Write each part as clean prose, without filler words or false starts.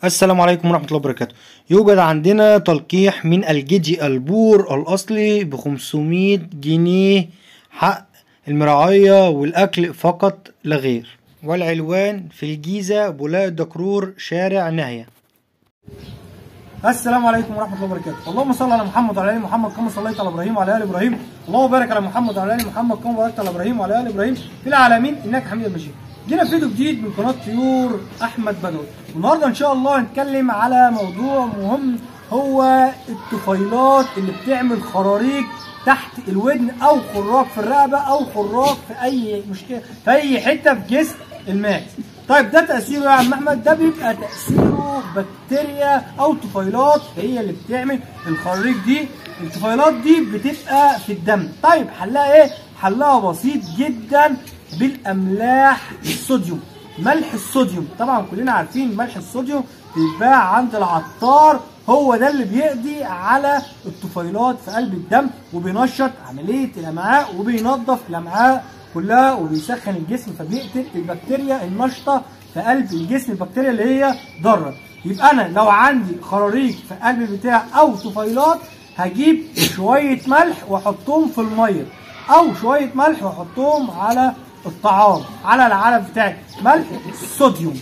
السلام عليكم ورحمة الله وبركاته. يوجد عندنا تلقيح من الجدي البور الأصلي ب500 جنيه حق المراعية والأكل فقط لا غير، والعنوان في الجيزة بولاق الدكرور شارع نهية. السلام عليكم ورحمة الله وبركاته. اللهم صل على محمد وعلى آل محمد كما صليت على إبراهيم وعلى آل إبراهيم، اللهم بارك على محمد وعلى آل محمد كما باركت على إبراهيم وعلى آل إبراهيم في العالمين إنك حميد مجيد. جينا في فيديو جديد من قناة طيور أحمد بدوي، والنهارده إن شاء الله هنتكلم على موضوع مهم، هو الطفيلات اللي بتعمل خراريج تحت الودن أو خراج في الرقبة أو خراج في أي مشكلة في أي حتة في جسم الماعز. طيب ده تأثيره يا عم أحمد؟ ده بيبقى تأثيره بكتيريا أو طفيلات هي اللي بتعمل الخراريج دي. الطفيلات دي بتبقى في الدم. طيب حلها إيه؟ حلها بسيط جدا، بالاملاح الصوديوم، ملح الصوديوم. طبعا كلنا عارفين ملح الصوديوم بيتباع عند العطار، هو ده اللي بيقضي على الطفيلات في قلب الدم وبينشط عمليه الامعاء وبينظف الامعاء كلها وبيسخن الجسم، فبيقتل البكتيريا النشطه في قلب الجسم، البكتيريا اللي هي ضاره. يبقى انا لو عندي خراريج في القلب بتاعي او طفيلات هجيب شويه ملح واحطهم في الميه، او شويه ملح واحطهم على الطعام على العلف بتاعي، ملح الصوديوم.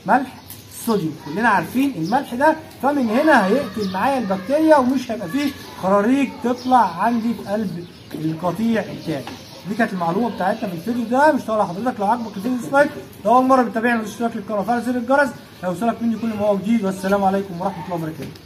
ملح الصوديوم كلنا عارفين الملح ده، فمن هنا هيقتل معايا البكتيريا ومش هيبقى فيه خراريج تطلع عندي في قلب القطيع بتاعي. دي كانت المعلومه بتاعتنا في الفيديو ده. مش طالع حضرتك لو عجبك الفيديو ديسلايك، لو اول مره بتتابعنا ما تنساش تشترك للقناه وفعل زر الجرس لو يوصلك مني كل ما هو جديد. والسلام عليكم ورحمه الله وبركاته.